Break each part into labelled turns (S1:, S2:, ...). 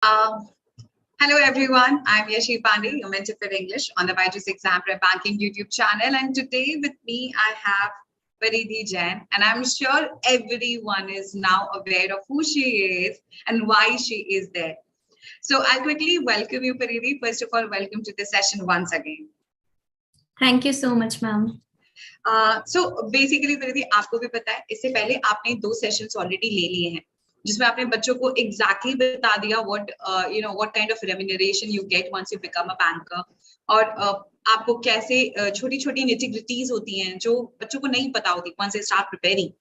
S1: Uh, Hello everyone, I'm Yashi Pandey, your mentor for English on the Byju's Exam Prep Banking YouTube channel, and today with me I have Paridhi Jain, and I'm sure everyone is now aware of who she is and why she is there. So I'll quickly welcome you, Paridhi. First of all, welcome to the session once again.
S2: Thank you so much, ma'am.
S1: So basically, Paridhi, आपको भी पता है, इससे पहले आपने 2 sessions already ले लिए हैं, जिसमें आपने बच्चों को एग्जैक्टली बता दिया what kind of remuneration you get once you become a banker, और आपको कैसे छोटी छोटी nitty-gritties होती हैं जो बच्चों को नहीं पता होती once they start preparing.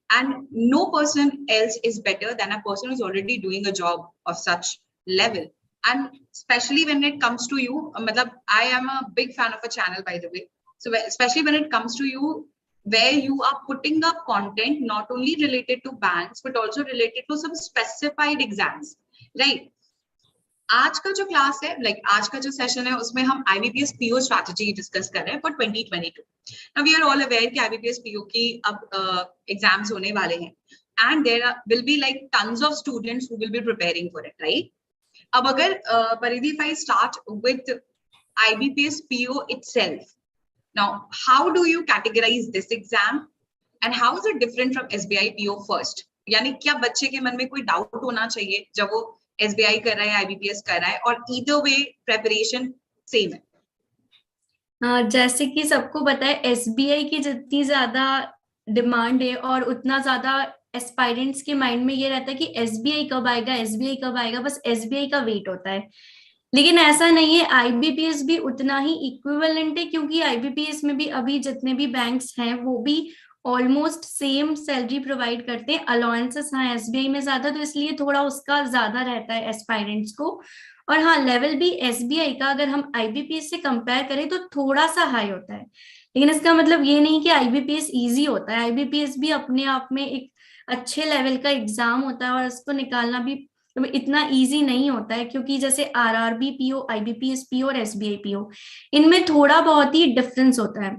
S1: And no person else is better than a person who's already doing a job of such level. And especially when it comes to you, matlab, I am a big fan of a channel, by the way. So especially when it comes to you, where you are putting up content not only related to banks but also related to some specified exams, right? आज का जो class है, आज का जो session है, उसमें हम IBPS PO स्ट्रैटेजी डिस्कस कर रहे हैं for 2022. Now we are all aware कि IBPS PO की अब एग्जाम्स होने वाले हैं, and there will be like tons of students who will be preparing for it, right? अब अगर परिधि, if I start with IBPS PO itself, now how do you categorize this exam and how is it different from SBI PO first? यानी क्या बच्चे के मन में कोई डाउट होना चाहिए जब वो SBI कर रहा है, IBPS कर रहा है, और either way preparation सेम है?
S2: जैसे कि सबको पता है, SBI की जितनी ज्यादा डिमांड है और उतना ज्यादा एस्पायरेंट्स के माइंड में ये रहता है कि SBI कब आएगा, SBI कब आएगा, बस SBI का वेट होता है. लेकिन ऐसा नहीं है, IBPS भी उतना ही इक्विवेलेंट है, क्योंकि IBPS में भी अभी जितने भी बैंक्स हैं वो भी ऑलमोस्ट सेम सैलरी प्रोवाइड करते हैं. अलाउंसेस हाँ SBI में ज्यादा, तो इसलिए थोड़ा उसका ज्यादा रहता है एस्पायरेंट्स को. और हाँ, लेवल भी SBI का अगर हम IBPS से कंपेयर करें तो थोड़ा सा हाई होता है. लेकिन इसका मतलब ये नहीं कि IBPS इजी होता है. IBPS भी अपने आप में एक अच्छे लेवल का एग्जाम होता है और इसको निकालना भी इतना इजी नहीं होता है, क्योंकि जैसे RRB PO, IBPS PO और SBI PO, इनमें थोड़ा बहुत ही डिफरेंस होता है.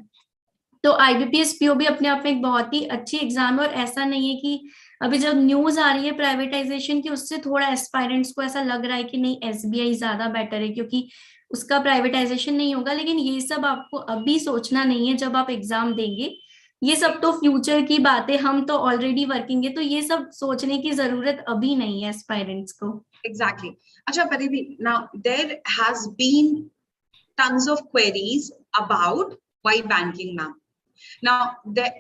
S2: तो IBPS PO भी अपने आप में एक बहुत ही अच्छी एग्जाम है, और ऐसा नहीं है कि अभी जब न्यूज आ रही है प्राइवेटाइजेशन की, उससे थोड़ा एस्पायरेंट्स को ऐसा लग रहा है कि नहीं SBI ज्यादा बेटर है क्योंकि उसका प्राइवेटाइजेशन नहीं होगा. लेकिन ये सब आपको अभी सोचना नहीं है जब आप एग्जाम देंगे. ये सब तो फ्यूचर की बात है, हम तो ऑलरेडी वर्किंग है, तो ये सब सोचने की जरूरत अभी नहीं है एस्पायरेंट्स को.
S1: Exactly. अच्छा परिधि, now there has been tons of queries about why banking, ma'am. Now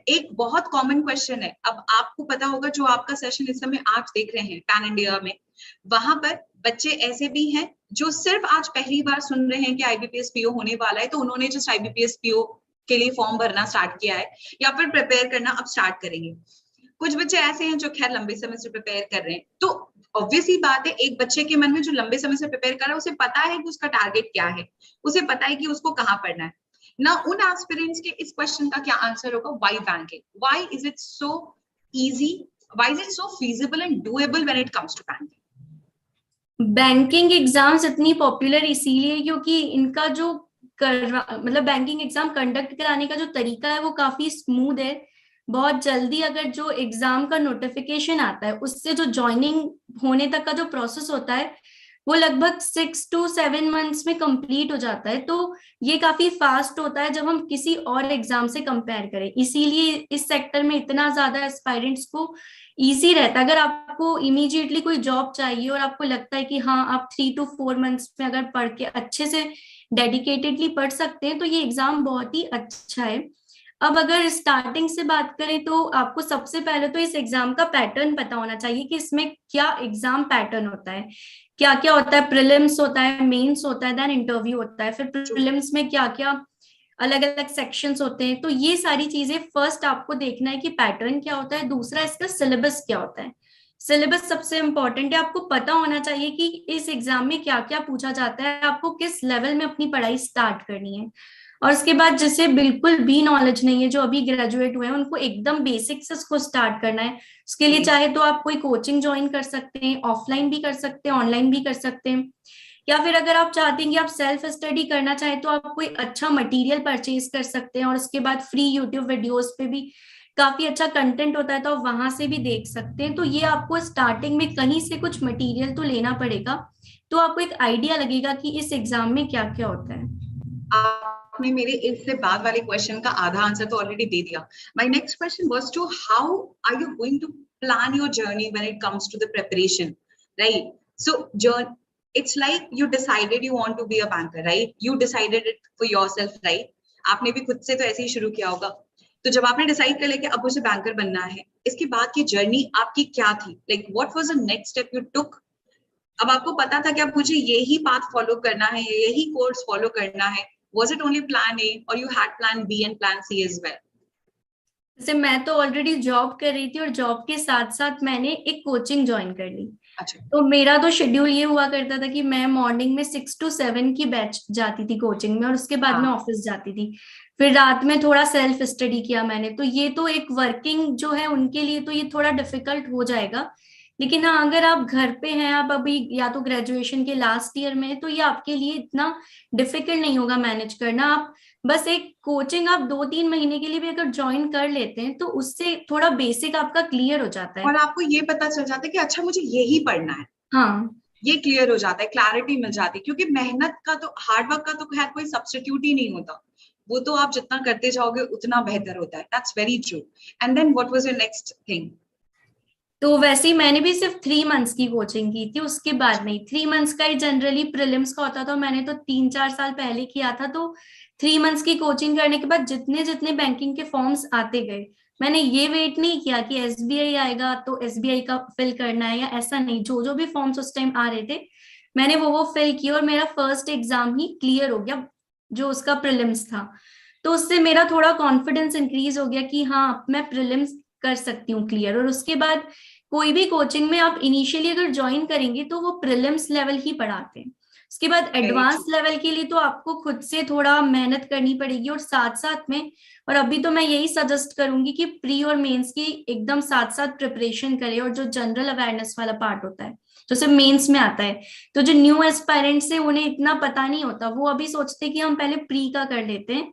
S1: एक बहुत कॉमन क्वेश्चन है. अब आपको पता होगा, जो आपका सेशन इस समय आप देख रहे हैं पैन इंडिया में, वहां पर बच्चे ऐसे भी हैं जो सिर्फ आज पहली बार सुन रहे हैं कि IBPS PO होने वाला है, तो उन्होंने जस्ट IBPS PO के लिए फॉर्म भरना स्टार्ट किया है या फिर प्रिपेयर करना अब स्टार्ट करेंगे. कुछ बच्चे ऐसे हैं जो खैर लंबे समय से प्रिपेयर कर रहे हैं. तो ऑब्वियसली बात है, एक बच्चे के मन में जो लंबे समय से प्रिपेयर कर रहा है, उसे पता है कि उसका टारगेट क्या है, उसे पता है कि उसको कहाँ पढ़ना है ना. उन एस्पिरेंट्स के इस क्वेश्चन का क्या आंसर होगा? Why banking? Why is it so easy? Why is it so feasible and doable when it comes to banking?
S2: Banking exams इतनी पॉपुलर इसीलिए क्योंकि इनका जो मतलब बैंकिंग एग्जाम कंडक्ट कराने का जो तरीका है वो काफी स्मूथ है. बहुत जल्दी अगर जो एग्जाम का नोटिफिकेशन आता है, उससे जो ज्वाइनिंग होने तक का जो प्रोसेस होता है वो लगभग 6 to 7 मंथ्स में कंप्लीट हो जाता है. तो ये काफी फास्ट होता है जब हम किसी और एग्जाम से कंपेयर करें. इसीलिए इस सेक्टर में इतना ज्यादा एस्पायरेंट्स को इजी रहता है. अगर आपको इमीडिएटली कोई जॉब चाहिए और आपको लगता है कि हाँ आप 3 to 4 मंथ्स में अगर पढ़ के अच्छे से डेडिकेटेडली पढ़ सकते हैं, तो ये एग्जाम बहुत ही अच्छा है. अब अगर स्टार्टिंग से बात करें तो आपको सबसे पहले तो इस एग्जाम का पैटर्न पता होना चाहिए कि इसमें क्या एग्जाम पैटर्न होता है, क्या क्या होता है. प्रीलिम्स होता है, मेंस होता है, देन इंटरव्यू होता है. फिर प्रीलिम्स में क्या क्या अलग अलग सेक्शंस होते हैं. तो ये सारी चीजें फर्स्ट आपको देखना है कि पैटर्न क्या होता है. दूसरा, इसका सिलेबस क्या होता है. सिलेबस सबसे इंपॉर्टेंट है. आपको पता होना चाहिए कि इस एग्जाम में क्या क्या पूछा जाता है, आपको किस लेवल में अपनी पढ़ाई स्टार्ट करनी है. और उसके बाद जिसे बिल्कुल भी नॉलेज नहीं है, जो अभी ग्रेजुएट हुए हैं, उनको एकदम बेसिक से इसको स्टार्ट करना है. उसके लिए चाहे तो आप कोई कोचिंग ज्वाइन कर सकते हैं, ऑफलाइन भी कर सकते हैं, ऑनलाइन भी कर सकते हैं. या फिर अगर आप चाहते हैं कि आप सेल्फ स्टडी करना चाहें तो आप कोई अच्छा मटेरियल परचेज कर सकते हैं और उसके बाद फ्री यूट्यूब वीडियोस पे भी काफी अच्छा कंटेंट होता है तो आप वहां से भी देख सकते हैं। तो ये आपको स्टार्टिंग में कहीं से कुछ मटेरियल तो लेना पड़ेगा, तो आपको एक आइडिया लगेगा कि इस एग्जाम में क्या क्या होता है।
S1: आपने मेरे इससे बाद वाले क्वेश्चन का आधा आंसर तो ऑलरेडी दे दिया। My next question was to how are you going to plan your journey when it comes to the preparation, right? So जर्न it's like you decided you want to be a banker, right? You decided it for yourself, right? आपने भी खुद से तो ऐसे ही शुरू किया होगा। तो जब आपने डिसाइड कर लिया कि अब मुझे बैंकर बनना है, इसके बाद की जर्नी आपकी क्या थी? Like what was the next step you took? अब आपको पता था कि अब मुझे यही पाथ फॉलो करना है, यही कोर्स फॉलो करना है? Was it only plan A or you had plan B and plan C as well?
S2: जैसे मैं तो ऑलरेडी जॉब कर रही थी और जॉब के साथ साथ मैंने एक कोचिंग ज्वाइन कर ली।
S1: अच्छा।
S2: तो मेरा तो शेड्यूल ये हुआ करता था कि मैं मॉर्निंग में 6 to 7 की बैच जाती थी कोचिंग में, और उसके बाद मैं ऑफिस जाती थी। फिर रात में थोड़ा सेल्फ स्टडी किया मैंने। तो ये तो एक वर्किंग जो है उनके लिए तो ये थोड़ा डिफिकल्ट हो जाएगा। लेकिन हाँ, अगर आप घर पे हैं, आप अभी या तो ग्रेजुएशन के लास्ट ईयर में, तो ये आपके लिए इतना डिफिकल्ट नहीं होगा मैनेज करना। आप बस एक कोचिंग आप 2-3 महीने के लिए भी अगर ज्वाइन कर लेते हैं तो उससे थोड़ा बेसिक आपका क्लियर हो जाता है।
S1: और आपको ये पता चल जाता है कि अच्छा मुझे यही पढ़ना है।
S2: हाँ,
S1: ये क्लियर हो जाता है, क्लैरिटी मिल जाती है, क्योंकि मेहनत का तो, हार्ड वर्क का तो खैर कोई सब्स्टिट्यूट ही नहीं होता। वो तो आप जितना करते जाओगे उतना बेहतर होता है। That's very true. And then what was your next thing?
S2: तो वैसे ही मैंने भी सिर्फ 3 मंथ्स की कोचिंग की थी, उसके बाद नहीं। 3 मंथ्स का ही जनरली प्रीलिम्स का होता था, मैंने तो 3-4 साल पहले किया था। तो 3 मंथ्स की कोचिंग करने के बाद जितने जितने बैंकिंग के फॉर्म्स आते गए, मैंने ये वेट नहीं किया कि एसबीआई आएगा तो एसबीआई का फिल करना है, या ऐसा नहीं। जो जो भी फॉर्म्स उस टाइम आ रहे थे मैंने वो फिल किया, और मेरा फर्स्ट एग्जाम ही क्लियर हो गया जो उसका प्रीलिम्स था। तो उससे मेरा थोड़ा कॉन्फिडेंस इंक्रीज हो गया कि हाँ, मैं प्रीलिम्स कर सकती हूँ क्लियर। और उसके बाद कोई भी कोचिंग में आप इनिशियली अगर ज्वाइन करेंगे तो वो प्रीलिम्स लेवल ही पढ़ाते हैं। उसके बाद एडवांस लेवल के लिए तो आपको खुद से थोड़ा मेहनत करनी पड़ेगी, और साथ साथ में, और अभी तो मैं यही सजेस्ट करूंगी कि प्री और मेंस की एकदम साथ साथ प्रिपरेशन करें। और जो जनरल अवेयरनेस वाला पार्ट होता है जो सिर्फ मेंस में आता है, तो जो न्यू एस्पायरेंट्स है उन्हें इतना पता नहीं होता, वो अभी सोचते हैं कि हम पहले प्री का कर लेते हैं।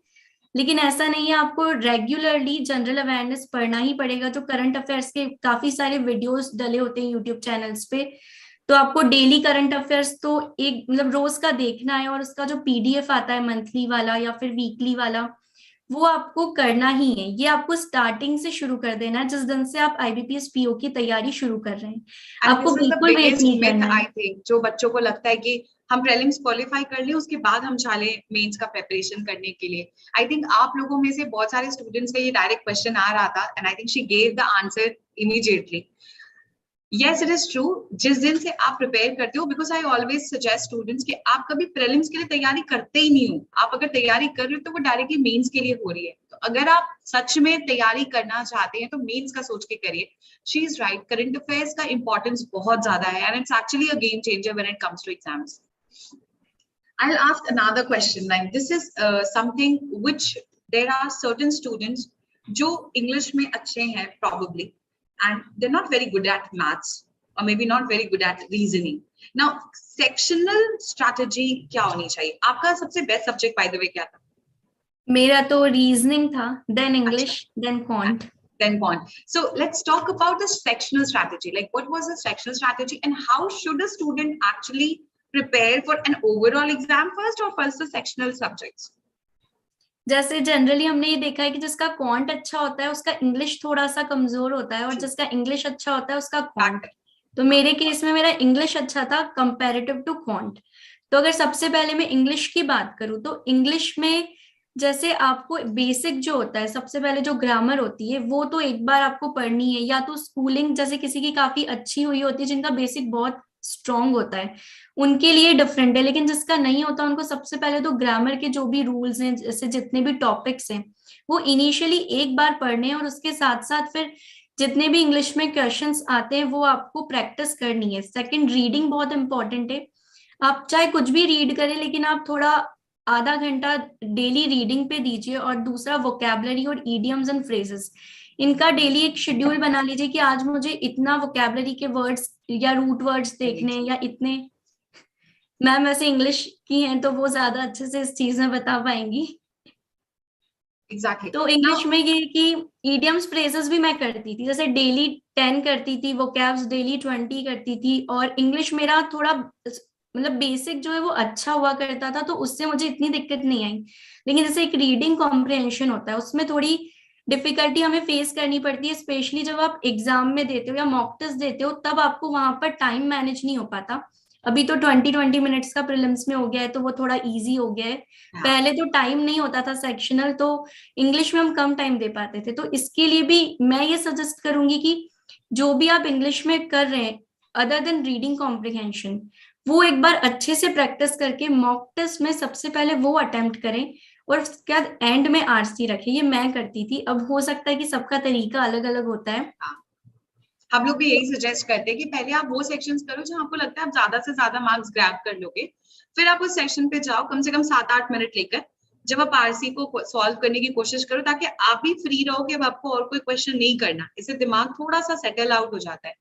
S2: लेकिन ऐसा नहीं है, आपको रेगुलरली जनरल अवेयरनेस पढ़ना ही पड़ेगा। जो करंट अफेयर्स के काफी सारे वीडियोस डले होते हैं यूट्यूब चैनल्स पे, तो आपको डेली करंट अफेयर्स तो एक मतलब रोज का देखना है। और उसका जो पीडीएफ आता है मंथली वाला या फिर वीकली वाला, वो आपको करना ही है। ये आपको स्टार्टिंग से शुरू कर देना है, जिस दिन से आप आईबीपीएस पीओ की तैयारी शुरू कर रहे हैं। आपको बिल्कुल वेट नहीं करना है।
S1: आई थिंक जो बच्चों को लगता है कि हम प्रीलिम्स क्वालिफाई कर लें उसके बाद हम चाले मेंस का प्रिपरेशन करने के लिए। आई थिंक आप लोगों में से बहुत सारे स्टूडेंट्स का ये डायरेक्ट क्वेश्चन आ रहा था, and I think she gave the answer immediately. Yes, it is true. जिस दिन से आप प्रिपेयर करते हो, because I always suggest students कि आप कभी प्रीलिम्स के लिए तैयारी करते ही नहीं हो। आप अगर तैयारी कर रहे हो तो वो डायरेक्टली मेंस के लिए हो रही है। तो अगर आप सच में तैयारी करना चाहते हैं तो मेंस का सोच के करिए। She is right, current affairs का इंपॉर्टेंस बहुत ज्यादा है, and it's actually a game changer when it comes to exams. I'll ask another question. Like this is something which there are certain students जो English में अच्छे हैं probably, and they're not very good at maths or maybe not very good at reasoning. Now, sectional strategy क्या होनी चाहिए? आपका सबसे best subject by the way क्या था?
S2: मेरा तो रीजनिंग था, then English, then quant.
S1: Then quant. So let's talk about the sectional strategy. Like what was the sectional strategy and how should a student actually prepare for an overall exam first or first the sectional subjects?
S2: जैसे generally हमने ये देखा है कि जिसका quant अच्छा होता है उसका इंग्लिश थोड़ा सा कमजोर होता है, और जिसका इंग्लिश अच्छा होता है उसका क्वांट। तो मेरे केस में मेरा इंग्लिश अच्छा था कंपैरेटिव टू क्वांट। तो अगर सबसे पहले मैं इंग्लिश की बात करूँ तो इंग्लिश में जैसे आपको बेसिक जो होता है, सबसे पहले जो ग्रामर होती है वो तो एक बार आपको पढ़नी है। या तो स्कूलिंग जैसे किसी की काफी अच्छी हुई होती है, जिनका बेसिक बहुत स्ट्रांग होता है, उनके लिए डिफरेंट है। लेकिन जिसका नहीं होता, उनको सबसे पहले तो ग्रामर के जो भी रूल्स हैं, जैसे जितने भी टॉपिक्स हैं, वो इनिशियली एक बार पढ़ने हैं। और उसके साथ साथ फिर जितने भी इंग्लिश में क्वेश्चंस आते हैं वो आपको प्रैक्टिस करनी है। सेकंड, रीडिंग बहुत इंपॉर्टेंट है। आप चाहे कुछ भी रीड करें, लेकिन आप थोड़ा आधा घंटा डेली रीडिंग पे दीजिए। और दूसरा, वोकैबुलरी और इडियम्स एंड फ्रेजेस, इनका डेली एक शेड्यूल बना लीजिए कि आज मुझे इतना वोकैबुलरी के वर्ड्स या रूट वर्ड्स देखने, या इतने। मैम वैसे इंग्लिश की हैं तो वो ज्यादा अच्छे से इस चीज में बता पाएंगी।
S1: एग्जैक्टली।
S2: तो इंग्लिश में ये कि इडियम्स फ्रेजेस भी मैं करती थी, जैसे डेली 10 करती थी, वोकैब्स डेली 20 करती थी, और इंग्लिश मेरा थोड़ा मतलब बेसिक जो है वो अच्छा हुआ करता था, तो उससे मुझे इतनी दिक्कत नहीं आई। लेकिन जैसे एक रीडिंग कॉम्प्रिहेंशन होता है, उसमें थोड़ी डिफिकल्टी हमें फेस करनी पड़ती है, स्पेशली जब आप एग्जाम में देते हो या मॉक टेस्ट देते हो, तब आपको वहां पर टाइम मैनेज नहीं हो पाता। अभी तो 20 मिनट्स का प्रीलिम्स में हो गया है, तो वो थोड़ा इजी हो गया है। पहले तो टाइम नहीं होता था सेक्शनल, तो इंग्लिश में हम कम टाइम दे पाते थे। तो इसके लिए भी मैं ये सजेस्ट करूंगी कि जो भी आप इंग्लिश में कर रहे हैं अदर देन रीडिंग कॉम्प्रिहेंशन, वो एक बार अच्छे से प्रैक्टिस करके मॉक टेस्ट में सबसे पहले वो अटेम्प्ट करें, और उसके बाद एंड में आरसी रखें। ये मैं करती थी, अब हो सकता है कि सबका तरीका अलग अलग होता है।
S1: हम लोग भी यही सजेस्ट करते हैं कि पहले आप वो सेक्शंस करो जहां आपको लगता है आप ज्यादा से ज्यादा मार्क्स ग्रैब कर लोगे, फिर आप उस सेक्शन पे जाओ कम से कम 7-8 मिनट लेकर, जब आप आरसी को सॉल्व करने की कोशिश करो, ताकि आप भी फ्री रहो कि अब आपको और कोई क्वेश्चन नहीं करना। इससे दिमाग थोड़ा सा सेटल आउट हो जाता है।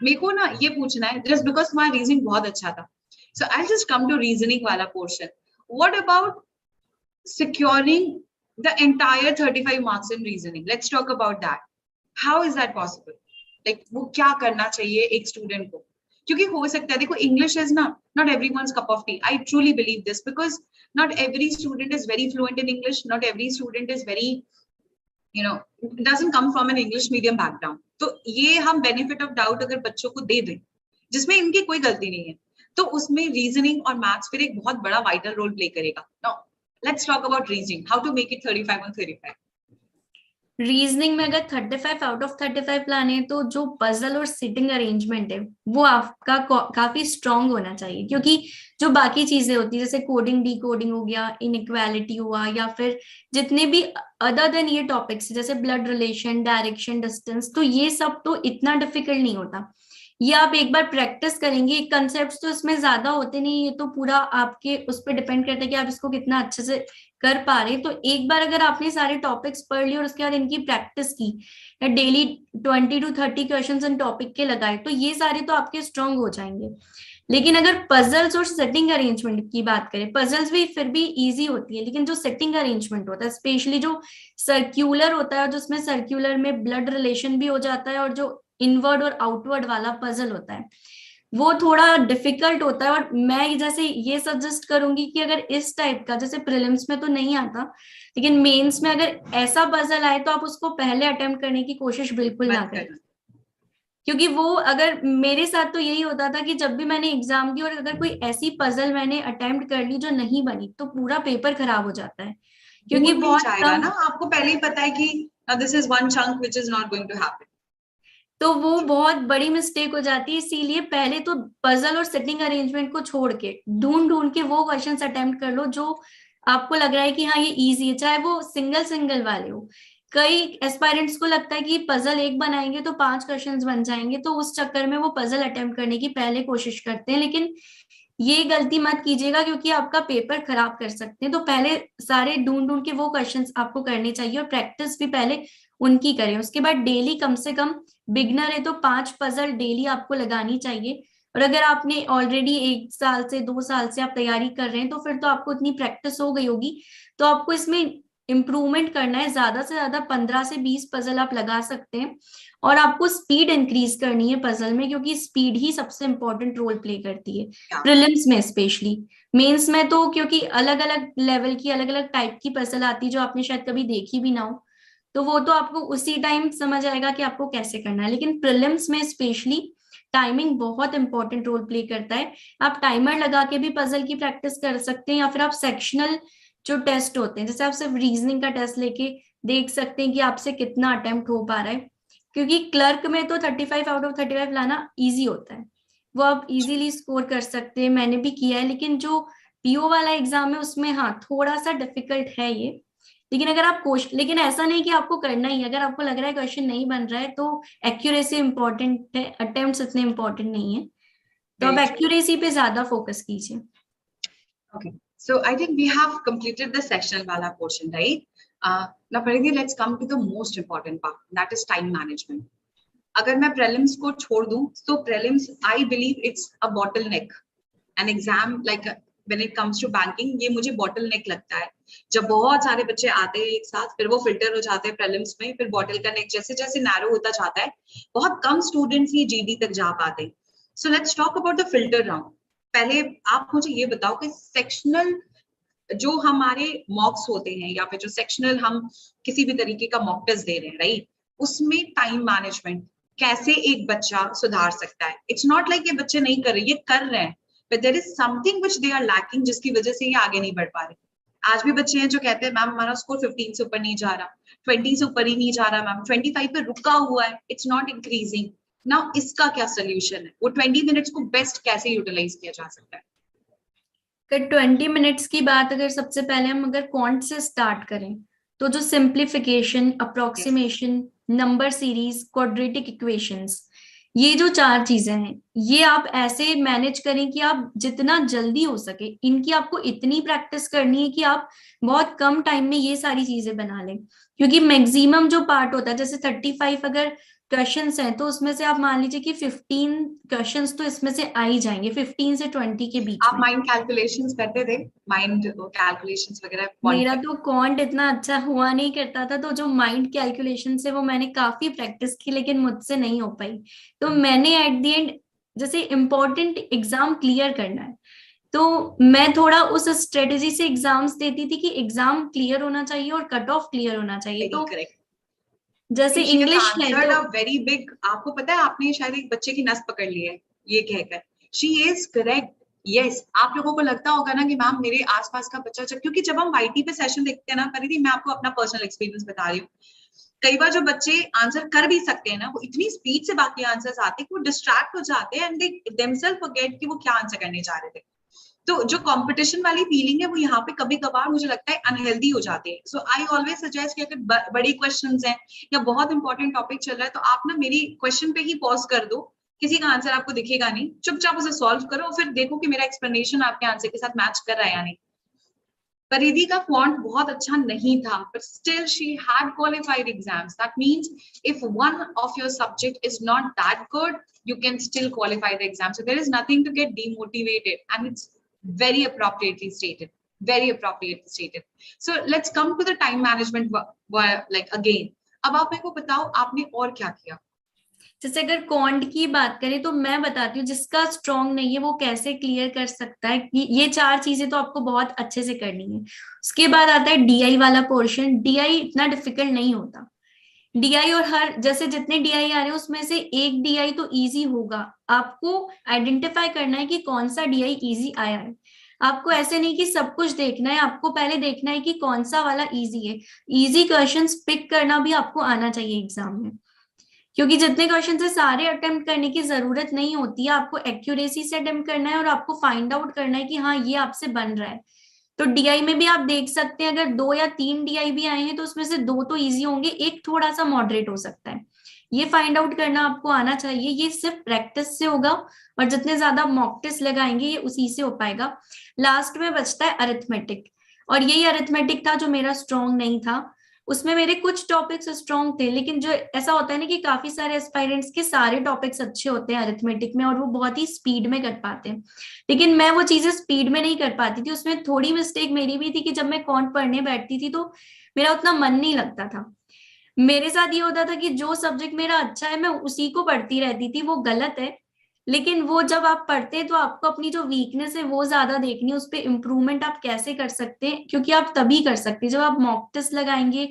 S1: मेरे को ना ये पूछना है, जस्ट बिकॉज तुम्हारा रीजनिंग बहुत अच्छा था, so I just come to reasoning वाला portion. What about securing the entire 35 marks in reasoning? Let's talk about that. How is that possible? Like वो क्या करना चाहिए एक स्टूडेंट को? क्योंकि हो सकता है, देखो इंग्लिश इज ना not everyone's cup of T, I truly believe this, because not every student is very fluent in English, not every student is very, you know, doesn't come from an English medium background. तो ये हम benefit of doubt अगर बच्चों को दे दें जिसमें इनकी कोई गलती नहीं है, तो उसमें रीजनिंग और मैथ्स फिर एक बहुत बड़ा वाइटल रोल प्ले करेगा। Now, let's talk about reasoning, how to make it 35 on 35.
S2: Reasoning में अगर 35 आउट ऑफ 35 लाने हैं, तो जो पजल और सिटिंग अरेंजमेंट है वो आपका काफी स्ट्रांग होना चाहिए, क्योंकि जो बाकी चीजें होती है जैसे कोडिंग डी कोडिंग हो गया, इनइक्वालिटी हुआ, या फिर जितने भी अदर देन ये टॉपिक्स जैसे ब्लड रिलेशन, डायरेक्शन, डिस्टेंस, तो ये सब तो इतना डिफिकल्ट नहीं होता। ये आप एक बार प्रैक्टिस करेंगे, कंसेप्ट तो इसमें ज्यादा होते नहीं, ये तो पूरा आपके उस पर डिपेंड करता है कि आप इसको कितना अच्छे से कर पा रहे हैं। तो एक बार अगर आपने सारे टॉपिक्स पढ़ लिए और उसके बाद इनकी प्रैक्टिस की, या daily 20 to 30 questions in topic के लगाए, तो ये सारे तो आपके स्ट्रांग हो जाएंगे। लेकिन अगर पजल्स और सेटिंग अरेंजमेंट की बात करें, पजल्स भी फिर भी इजी होती है, लेकिन जो सेटिंग अरेंजमेंट होता है, स्पेशली जो सर्क्यूलर होता है, जिसमें सर्क्यूलर में ब्लड रिलेशन भी हो जाता है, और जो इनवर्ड और आउटवर्ड वाला पजल होता है, वो थोड़ा डिफिकल्ट होता है। और मैं जैसे ये सजेस्ट करूंगी कि अगर इस टाइप का, जैसे प्रीलिम्स में तो नहीं आता, लेकिन मेंस में अगर ऐसा पजल आए, तो आप उसको पहले अटेम्प्ट करने की कोशिश बिल्कुल ना करें। क्योंकि वो, अगर मेरे साथ तो यही होता था कि जब भी मैंने एग्जाम दी और अगर कोई ऐसी पजल मैंने अटेम्प्ट कर ली जो नहीं बनी, तो पूरा पेपर खराब हो जाता है, क्योंकि बहुत
S1: जाएगा ना, आपको पहले ही पता है कि this is one chunk which is not going to happen,
S2: तो वो बहुत बड़ी मिस्टेक हो जाती है। इसीलिए पहले तो पजल और सेटिंग अरेंजमेंट को छोड़ के ढूंढ ढूंढ के वो क्वेश्चंस अटेम्प्ट कर लो जो आपको लग रहा है कि हाँ ये इजी है, चाहे वो सिंगल सिंगल वाले हो। कई एस्पायरेंट्स को लगता है कि पजल एक बनाएंगे तो 5 क्वेश्चंस बन जाएंगे, तो उस चक्कर में वो पजल अटेम्प्ट करने की पहले कोशिश करते हैं, लेकिन ये गलती मत कीजिएगा, क्योंकि आपका पेपर खराब कर सकते हैं। तो पहले सारे ढूंढ ढूंढ के वो क्वेश्चंस आपको करने चाहिए, और प्रैक्टिस भी पहले उनकी करें। उसके बाद डेली कम से कम, बिगनर है तो 5 पजल डेली आपको लगानी चाहिए। और अगर आपने ऑलरेडी 1 साल से 2 साल से आप तैयारी कर रहे हैं, तो फिर तो आपको इतनी प्रैक्टिस हो गई होगी, तो आपको इसमें इम्प्रूवमेंट करना है। ज्यादा से ज्यादा 15 से 20 पजल आप लगा सकते हैं, और आपको स्पीड इंक्रीज करनी है पजल में, क्योंकि स्पीड ही सबसे इंपॉर्टेंट रोल प्ले करती है प्रीलिम्स में स्पेशली। मेंस में तो क्योंकि अलग अलग लेवल की, अलग अलग टाइप की पजल आती है जो आपने शायद कभी देखी भी ना हो, तो वो तो आपको उसी टाइम समझ आएगा कि आपको कैसे करना है। लेकिन प्रीलिम्स में स्पेशली टाइमिंग बहुत इंपॉर्टेंट रोल प्ले करता है। आप टाइमर लगा के भी पजल की प्रैक्टिस कर सकते हैं, या फिर आप सेक्शनल जो टेस्ट होते हैं, जैसे आप सिर्फ रीजनिंग का टेस्ट लेके देख सकते हैं कि आपसे कितना अटेम्प्ट हो पा रहा है। क्योंकि क्लर्क में तो 35 आउट ऑफ 35 लाना इजी होता है, वो आप इजीली स्कोर कर सकते हैं, मैंने भी किया है। लेकिन जो पीओ वाला एग्जाम है उसमें हाँ थोड़ा सा डिफिकल्ट है ये। लेकिन अगर आप लेकिन ऐसा नहीं कि आपको करना ही, अगर आपको लग रहा है क्वेश्चन नहीं बन रहा है, तो एक्यूरेसी इंपॉर्टेंट है, अटेम्प्ट्स इतने इंपॉर्टेंट नहीं है, तो आप एक्यूरेसी पे ज्यादा फोकस कीजिए।
S1: Okay, so I think we have completed the sectional wala portion, right? Now, Paridhi, let's come to the most important part, that is time management. अगर मैं prelims को छोड़ दूं, तो prelims, I believe it's a bottleneck. An exam, like when it comes to banking, ये मुझे bottle नेक लगता है। जब बहुत सारे बच्चे आते हैं एक साथ, फिर वो फिल्टर हो जाते हैं प्रीलिम्स में, फिर बॉटल का नेक जैसे जैसे नैरो होता जाता है, बहुत कम स्टूडेंट्स ये जीडी तक जा पाते हैं। So let's talk about the filter round. पहले आप मुझे ये बताओ कि सेक्शनल जो हमारे मॉक्स होते हैं, या फिर जो सेक्शनल हम किसी भी तरीके का मॉक टेस्ट दे रहे हैं, राइट, उसमें टाइम मैनेजमेंट कैसे एक बच्चा सुधार सकता है? इट्स नॉट लाइक ये बच्चे नहीं कर रहे, ये कर रहे हैं, but there is something which they are lacking, जिसकी वजह से ये आगे नहीं बढ़ पा रहे। आज भी बच्चे हैं जो कहते हैं मैम हमारा स्कोर 15 से ऊपर नहीं जा रहा, 20 से ऊपर ही नहीं जा रहा मैम, 25 पे रुका हुआ है, इट्स नॉट इंक्रीजिंग। नाउ इसका क्या सोल्यूशन है? वो 20 मिनट्स को बेस्ट कैसे यूटिलाइज किया जा सकता है?
S2: अगर 20 मिनट्स की बात, अगर सबसे पहले हम अगर क्वांट से स्टार्ट करें, तो जो simplification, approximation, number series, quadratic equations, ये जो 4 चीजें हैं, ये आप ऐसे मैनेज करें कि आप जितना जल्दी हो सके, इनकी आपको इतनी प्रैक्टिस करनी है कि आप बहुत कम टाइम में ये सारी चीजें बना लें। क्योंकि मैक्सिमम जो पार्ट होता है, जैसे 35 अगर क्वेश्चंस हैं, तो उसमें से आप मान लीजिए कि 15 क्वेश्चंस तो इसमें से आ ही जाएंगे, 15 से 20 के बीच
S1: आप
S2: में।
S1: माइंड कैलकुलेशंस करते थे? माइंड कैलकुलेशंस वगैरह
S2: मेरा तो क्वांट इतना अच्छा हुआ नहीं करता था, तो जो माइंड कैलकुलेशन से वो मैंने काफी प्रैक्टिस की, लेकिन मुझसे नहीं हो पाई। तो मैंने एट द एंड, जैसे इम्पोर्टेंट एग्जाम क्लियर करना है, तो मैं थोड़ा उस स्ट्रेटेजी से एग्जाम्स देती थी कि एग्जाम क्लियर होना चाहिए और कट ऑफ क्लियर होना चाहिए।
S1: वेरी
S2: तो
S1: करेक्ट।
S2: जैसे
S1: शी हैज
S2: इंग्लिश है
S1: आंसर्ड
S2: तो
S1: अ वेरी बिग, आपको पता है आपने शायद एक बच्चे की नस पकड़ ली है ये कहकर। She is correct. यस, आप लोगों को लगता होगा ना कि मैम मेरे आसपास का बच्चा, जब क्योंकि जब हम वाईटी पे सेशन देखते हैं ना, परिधि मैं आपको अपना पर्सनल एक्सपीरियंस बता रही हूँ, कई बार जो बच्चे आंसर कर भी सकते हैं ना, वो इतनी स्पीड से बाकी आंसर्स आते हैं कि वो डिस्ट्रैक्ट हो जाते हैं, एंड दे देमसेल्फ फॉरगेट कि वो क्या आंसर करने जा रहे थे। तो जो कंपटीशन वाली फीलिंग है वो यहाँ पे कभी कभार मुझे लगता है अनहेल्दी हो जाती है। सो आई ऑलवेज सजेस्ट कि अगर बड़ी क्वेश्चंस हैं या बहुत इंपॉर्टेंट टॉपिक चल रहा है, तो आप ना मेरी क्वेश्चन पे ही पॉज कर दो, किसी का आंसर आपको दिखेगा नहीं, चुपचाप उसे सॉल्व करो और फिर देखो कि मेरा एक्सप्लेनेशन आपके आंसर के साथ मैच कर रहा है या नहीं। परिधि का क्वांट बहुत अच्छा नहीं था, but still she had qualified exams. That means if one of your subject is not that good, you can still qualify the exam. So there is nothing to get demotivated, and it's very appropriately stated. Very appropriately stated. So let's come to the time management like again. अब आप मेरे को बताओ आपने और क्या किया?
S2: जैसे अगर क्वांट की बात करें, तो मैं बताती हूँ जिसका स्ट्रांग नहीं है वो कैसे क्लियर कर सकता है। ये 4 चीजें तो आपको बहुत अच्छे से करनी है। उसके बाद आता है डीआई वाला पोर्शन। डीआई इतना डिफिकल्ट नहीं होता। डीआई, और हर जैसे जितने डीआई आ रहे हैं उसमें से एक डीआई तो इजी होगा। आपको आइडेंटिफाई करना है कि कौन सा डीआई इजी आया है। आपको ऐसे नहीं कि सब कुछ देखना है, आपको पहले देखना है कि कौन सा वाला इजी है। इजी क्वेश्चंस पिक करना भी आपको आना चाहिए एग्जाम में, क्योंकि जितने क्वेश्चन है सारे अटेम्प्ट करने की जरूरत नहीं होती है। आपको एक्यूरेसी से अटेम्प्ट करना है और आपको फाइंड आउट करना है कि हाँ ये आपसे बन रहा है। तो डीआई में भी आप देख सकते हैं, अगर 2 या 3 डीआई भी आए हैं तो उसमें से 2 तो इजी होंगे, एक थोड़ा सा मॉडरेट हो सकता है। ये फाइंड आउट करना आपको आना चाहिए। ये सिर्फ प्रैक्टिस से होगा, और जितने ज्यादा मॉक टेस्ट लगाएंगे ये उसी से हो पाएगा। लास्ट में बचता है अरिथमेटिक, और यही अरिथमेटिक था जो मेरा स्ट्रॉन्ग नहीं था। उसमें मेरे कुछ टॉपिक्स स्ट्रॉन्ग थे, लेकिन जो ऐसा होता है ना कि काफी सारे एस्पायरेंट्स के सारे टॉपिक्स अच्छे होते हैं अरिथमेटिक में, और वो बहुत ही स्पीड में कर पाते हैं, लेकिन मैं वो चीजें स्पीड में नहीं कर पाती थी। उसमें थोड़ी मिस्टेक मेरी भी थी कि जब मैं क्वांट पढ़ने बैठती थी तो मेरा उतना मन नहीं लगता था। मेरे साथ ये होता था कि जो सब्जेक्ट मेरा अच्छा है मैं उसी को पढ़ती रहती थी। वो गलत है, लेकिन वो जब आप पढ़ते हैं तो आपको अपनी जो वीकनेस है वो ज्यादा देखनी है, उस पर इम्प्रूवमेंट आप कैसे कर सकते हैं, क्योंकि आप तभी कर सकते हैं जब आप मॉक टेस्ट लगाएंगे,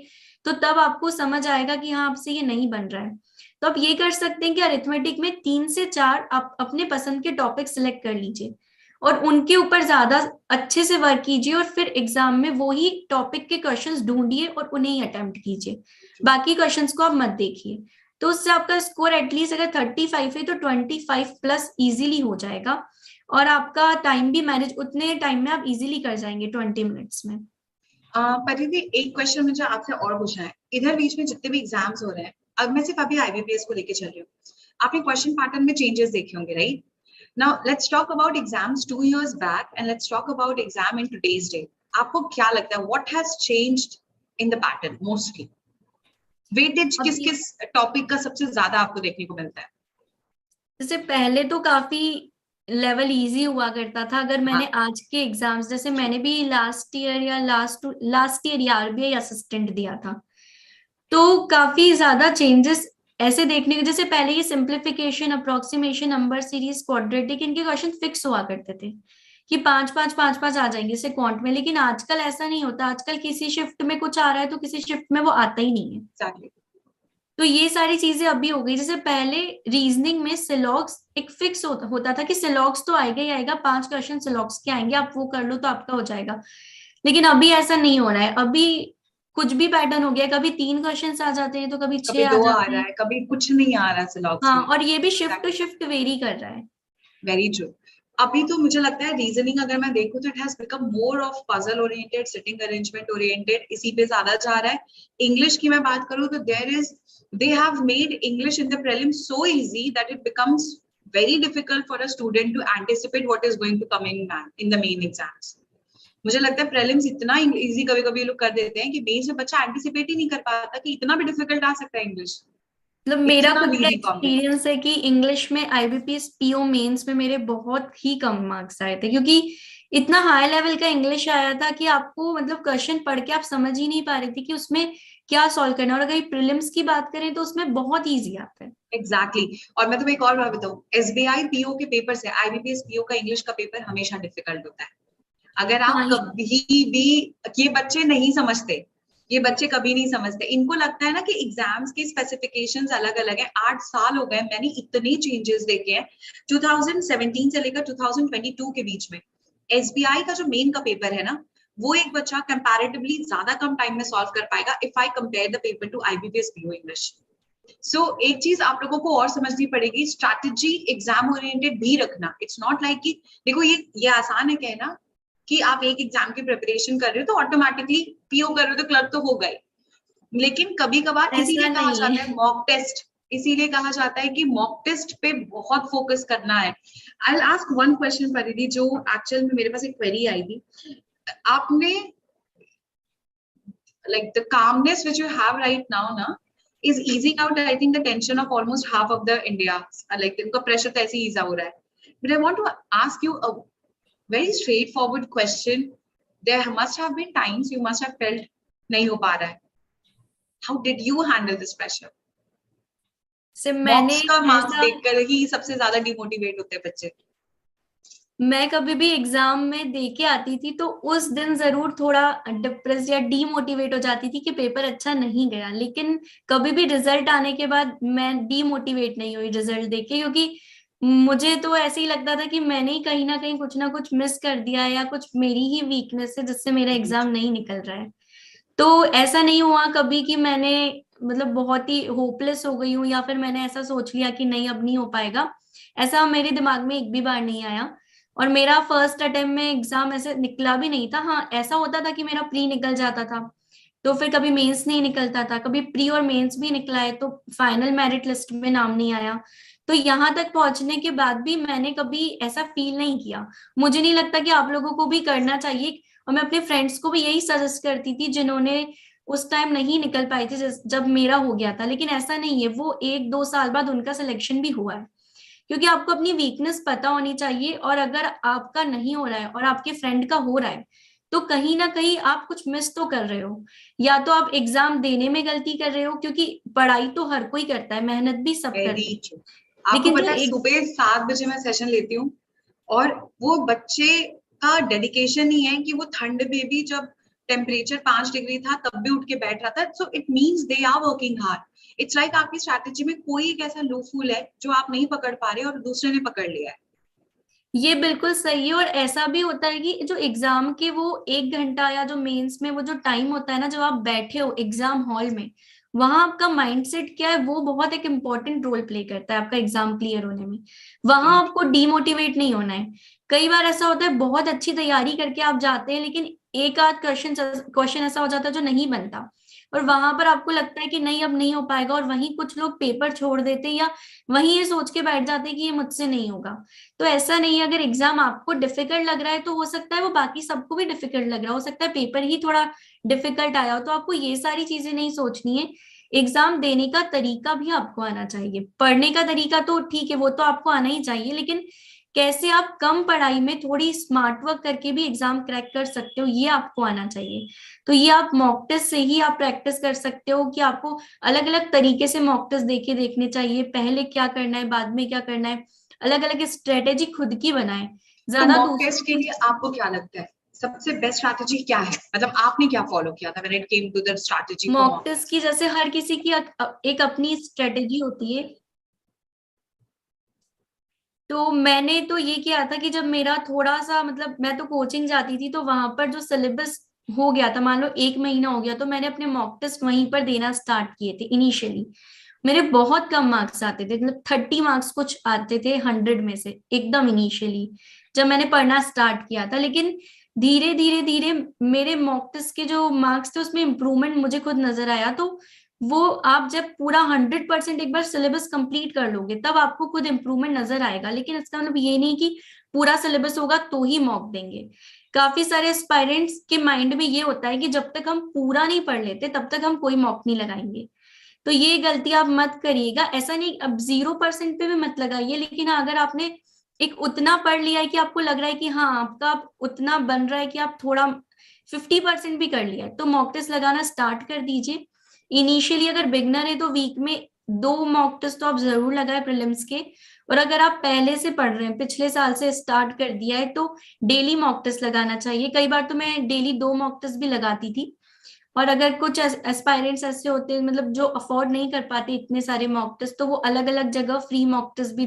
S2: तो तब आपको समझ आएगा कि हाँ आपसे ये नहीं बन रहा है। तो आप ये कर सकते हैं कि अरिथमेटिक में 3 से 4 आप अपने पसंद के टॉपिक सिलेक्ट कर लीजिए और उनके ऊपर ज्यादा अच्छे से वर्क कीजिए, और फिर एग्जाम में वो ही टॉपिक के क्वेश्चंस ढूंढिए और उन्हें ही अटेम्प्ट कीजिए। बाकी क्वेश्चंस को आप मत देखिए। तो उससे आपका स्कोर एटलीस्ट अगर 35 है तो 25+ इजीली हो जाएगा, और आपका टाइम भी मैनेज, उतने टाइम में आप इजीली कर जाएंगे 20 मिनट्स में।
S1: परिधि एक क्वेश्चन मुझे आपसे और पूछना है। इधर बीच में जितने भी एग्जाम्स हो रहे हैं, अब मैं सिर्फ अभी आईबीपीएस को लेके चल रही हूँ, आपने क्वेश्चन पैटर्न में चेंजेस देखे होंगे, right? Now let's talk about exams 2 years back and let's talk about exam in today's day. आपको क्या लगता है what has changed in the pattern mostly? Weightage किस किस टॉपिक का सबसे ज्यादा आपको देखने को मिलता है?
S2: जैसे पहले तो काफी लेवल इजी हुआ करता था। अगर मैंने आज के एग्जाम्स, जैसे मैंने भी लास्ट ईयर या लास्ट ईयर आरबीआई असिस्टेंट दिया था, तो काफी ज्यादा चेंजेस ऐसे देखने को, जैसे पहले ये simplification, approximation, number series, quadratic, इनके क्वेश्चन फिक्स हुआ करते थे कि 5 5 5 5 आ जाएंगे जैसे क्वांट में। लेकिन आजकल ऐसा नहीं होता, आजकल किसी शिफ्ट में कुछ आ रहा है तो किसी शिफ्ट में वो आता ही नहीं है।
S1: exactly.
S2: तो ये सारी चीजें अभी हो गई। जैसे पहले रीजनिंग में सिलॉक्स एक फिक्स होता था कि सिलॉक्स तो आएगा ही आएगा, 5 क्वेश्चन सिलॉक्स के आएंगे, आप वो कर लो तो आपका हो जाएगा। लेकिन अभी ऐसा नहीं हो रहा है, अभी कुछ भी पैटर्न हो गया, कभी 3 क्वेश्चन आ जाते हैं तो कभी 6 आ
S1: 2 आ
S2: जाते
S1: रहा
S2: हैं।
S1: है, कभी कुछ नहीं आ रहा सिलॉक्स
S2: हाँ,
S1: में।
S2: और ये भी शिफ्ट टू शिफ्ट वेरी कर रहा है।
S1: Very true. अभी तो मुझे लगता है रीजनिंग अगर मैं देखूं तो it has become more of puzzle oriented, sitting arrangement oriented, इसी पे ज्यादा जा रहा है। इंग्लिश की मैं बात करूं तो they have made English in the prelims so easy that it becomes very difficult for a student to anticipate what is going to come in the main exams. मुझे लगता है प्रीलिम्स इतना इजी कभी कभी लोग कर देते हैं कि मेंस में बच्चा एंटिसिपेट ही नहीं कर पाता कि इतना भी डिफिकल्ट आ सकता है इंग्लिश।
S2: मतलब मेरा
S1: इतना
S2: खुद का
S1: इजी कॉम्प्लेक्स।
S2: एक्सपीरियंस है कि इंग्लिश में आईबीपीएस पीओ मेंस में मेरे बहुत ही कम मार्क्स आए थे, क्योंकि इतना हाई लेवल का इंग्लिश आया था कि आपको मतलब क्वेश्चन पढ़ के आप समझ ही नहीं पा रहे थे कि उसमें क्या सॉल्व करना है। और अगर प्रीलिम्स की बात करें तो उसमें बहुत इजी आता है।
S1: Exactly exactly. और मैं तुम्हें एक और बात बताऊं, एसबीआई पीओ के पेपर से आईबीपीएस पीओ का इंग्लिश का पेपर हमेशा डिफिकल्ट होता है। अगर आप
S2: हाँ,
S1: कभी भी, ये बच्चे नहीं समझते, ये बच्चे कभी नहीं समझते। इनको लगता है ना कि एग्जाम्स के स्पेसिफिकेशंस अलग अलग है। 8 साल हो गए, मैंने इतने चेंजेस देखे हैं 2017 से लेकर 2022 के बीच में। एसबीआई का जो मेन का पेपर है ना, वो एक बच्चा कंपैरेटिवली ज्यादा कम टाइम में सॉल्व कर पाएगा if I compare the paper to IBPS PO English. So एक चीज आप लोगों को और समझनी पड़ेगी, स्ट्रैटेजी एग्जाम ओरिएंटेड भी रखना। इट्स नॉट लाइक कि देखो ये आसान है कहना कि आप एक एग्जाम की प्रिपरेशन कर रहे हो तो ऑटोमेटिकली पीओ कर रहे हो तो क्लर्क तो हो गए। लेकिन कभी कभार
S2: ऐसा
S1: इसीलिए कहा
S2: नहीं
S1: जाता
S2: है।
S1: है मॉक टेस्ट, इसीलिए कहा जाता है कि मॉक टेस्ट पे बहुत फोकस करना है। I will ask one question परिधि, जो एक्चुअल में मेरे पास एक क्वेरी आई थी। आपने like the calmness which you have right now na is easing out I think the tension of almost half of the India, like उनका pressure तो ऐसे ही ease हो रहा है। But I want to ask you a very straightforward question. There must have been times you must have felt नहीं हो पा रहा है। How did you handle this pressure?
S2: से मैंने
S1: मॉक्स का मार्क्स
S2: ऐसा,
S1: देखकर ही सबसे ज्यादा डिमोटिवेट होते हैं बच्चे।
S2: मैं कभी भी एग्जाम में दे के आती थी तो उस दिन जरूर थोड़ा डिप्रेस या डीमोटिवेट हो जाती थी कि पेपर अच्छा नहीं गया। लेकिन कभी भी रिजल्ट आने के बाद मैं डीमोटिवेट नहीं हुई रिजल्ट देख के, क्योंकि मुझे तो ऐसे ही लगता था कि मैंने ही कहीं ना कुछ मिस कर दिया है या कुछ मेरी ही वीकनेस है जिससे मेरा एग्जाम नहीं निकल रहा है। तो ऐसा नहीं हुआ कभी कि मैंने मतलब बहुत ही होपलेस हो गई हूँ या फिर मैंने ऐसा सोच लिया कि नहीं अब नहीं हो पाएगा। ऐसा मेरे दिमाग में एक भी बार नहीं आया। और मेरा फर्स्ट अटेम्प्ट में एग्जाम ऐसे निकला भी नहीं था। हाँ, ऐसा होता था कि मेरा प्री निकल जाता था तो फिर कभी मेंस नहीं निकलता था, कभी प्री और मेंस भी निकला है तो फाइनल मेरिट लिस्ट में नाम नहीं आया। तो यहाँ तक पहुंचने के बाद भी मैंने कभी ऐसा फील नहीं किया। मुझे नहीं लगता कि आप लोगों को भी करना चाहिए। और मैं अपने फ्रेंड्स को भी यही सजेस्ट करती थी जिन्होंने उस टाइम नहीं निकल पाई थी जब मेरा हो गया था। लेकिन ऐसा नहीं है, वो 1 2 साल बाद उनका सिलेक्शन भी हुआ है। क्योंकि आपको अपनी वीकनेस पता होनी चाहिए, और अगर आपका नहीं हो रहा है और आपके फ्रेंड का हो रहा है तो कहीं ना कहीं आप कुछ मिस तो कर रहे हो। या तो आप एग्जाम देने में गलती कर रहे हो, क्योंकि पढ़ाई तो हर कोई करता है, मेहनत भी सब करते
S1: वेरी
S2: हैं।
S1: ट्रू। आपको
S2: लेकिन जो
S1: पता है सुबह 7 बजे मैं सेशन लेती हूँ और वो बच्चे का डेडिकेशन ही है कि वो ठंड में भी, जब टेम्परेचर 5 डिग्री था तब भी उठ के बैठ रहा था। So it means they are working hard. It's like आपकी स्ट्रैटेजी में कोई एक ऐसा लूफूल है जो आप नहीं पकड़ पा रहे और दूसरे ने पकड़ लिया है।
S2: ये बिल्कुल सही है। और ऐसा भी होता है कि जो एग्जाम के वो 1 घंटा या जो मेंस में वो जो टाइम होता है ना, जब आप बैठे हो एग्जाम हॉल में, वहां आपका माइंडसेट क्या है वो बहुत एक इम्पोर्टेंट रोल प्ले करता है आपका एग्जाम क्लियर होने में। वहां आपको डीमोटिवेट नहीं होना है। कई बार ऐसा होता है बहुत अच्छी तैयारी करके आप जाते हैं लेकिन एक आध क्वेश्चन ऐसा हो जाता है जो नहीं बनता, और वहां पर आपको लगता है कि नहीं अब नहीं हो पाएगा, और वहीं कुछ लोग पेपर छोड़ देते हैं या वहीं ये सोच के बैठ जाते हैं कि ये मुझसे नहीं होगा। तो ऐसा नहीं है, अगर एग्जाम आपको डिफिकल्ट लग रहा है तो हो सकता है वो बाकी सबको भी डिफिकल्ट लग रहा हो सकता है पेपर ही थोड़ा डिफिकल्ट आया हो। तो आपको ये सारी चीजें नहीं सोचनी है। एग्जाम देने का तरीका भी आपको आना चाहिए। पढ़ने का तरीका तो ठीक है, वो तो आपको आना ही चाहिए, लेकिन कैसे आप कम पढ़ाई में थोड़ी स्मार्ट वर्क करके भी एग्जाम क्रैक कर सकते हो, ये आपको आना चाहिए। तो ये आप मॉक टेस्ट से ही आप प्रैक्टिस कर सकते हो कि आपको अलग अलग तरीके से मॉक टेस्ट देखने चाहिए, पहले क्या करना है बाद में क्या करना है, अलग अलग स्ट्रेटेजी खुद की बनाए,
S1: तो
S2: ज्यादा
S1: मॉक
S2: दूसरों
S1: टेस्ट के
S2: की।
S1: लिए आपको क्या लगता है सबसे बेस्ट स्ट्रैटेजी क्या है, मतलब आपने क्या फॉलो किया था when it came to the strategy for
S2: mock
S1: mock
S2: test
S1: test?
S2: की जैसे हर किसी की एक अपनी स्ट्रेटेजी होती है। तो मैंने तो ये किया था कि जब मेरा थोड़ा सा मतलब मैं तो कोचिंग जाती थी, तो वहां पर जो सिलेबस हो गया था, मान लो 1 महीना हो गया, तो मैंने अपने मॉक टेस्ट वहीं पर देना स्टार्ट किए थे इनिशियली। मेरे बहुत कम मार्क्स आते थे, मतलब 30 मार्क्स कुछ आते थे 100 में से एकदम इनिशियली, जब मैंने पढ़ना स्टार्ट किया था। लेकिन धीरे धीरे धीरे मेरे मॉक टेस्ट के जो मार्क्स थे उसमें इम्प्रूवमेंट मुझे खुद नजर आया। तो वो आप जब पूरा 100% एक बार सिलेबस कंप्लीट कर लोगे तब आपको खुद इम्प्रूवमेंट नजर आएगा। लेकिन इसका मतलब ये नहीं कि पूरा सिलेबस होगा तो ही मॉक देंगे। काफी सारे एस्पायरेंट्स के माइंड में ये होता है कि जब तक हम पूरा नहीं पढ़ लेते तब तक हम कोई मॉक नहीं लगाएंगे। तो ये गलती आप मत करिएगा। ऐसा नहीं, अब 0% पे भी मत लगाइए, लेकिन हाँ, अगर आपने एक उतना पढ़ लिया है कि आपको लग रहा है कि हाँ आपका उतना बन रहा है कि आप थोड़ा 50% भी कर लिया है, तो मॉक टेस्ट लगाना स्टार्ट कर दीजिए। इनिशियली अगर बिगनर है तो वीक में 2 मॉक टेस्ट तो आप जरूर लगाए प्रीलिम्स के। और अगर आप पहले से पढ़ रहे हैं, पिछले साल से स्टार्ट कर दिया है, तो डेली मॉक टेस्ट लगाना चाहिए। कई बार तो मैं डेली 2 मॉक टेस्ट भी लगाती थी। और अगर कुछ एस्पायरेंट्स ऐसे होते हैं मतलब जो अफोर्ड नहीं कर पाते इतने सारे मॉक टेस्ट, तो वो अलग अलग जगह फ्री मॉक टेस्ट भी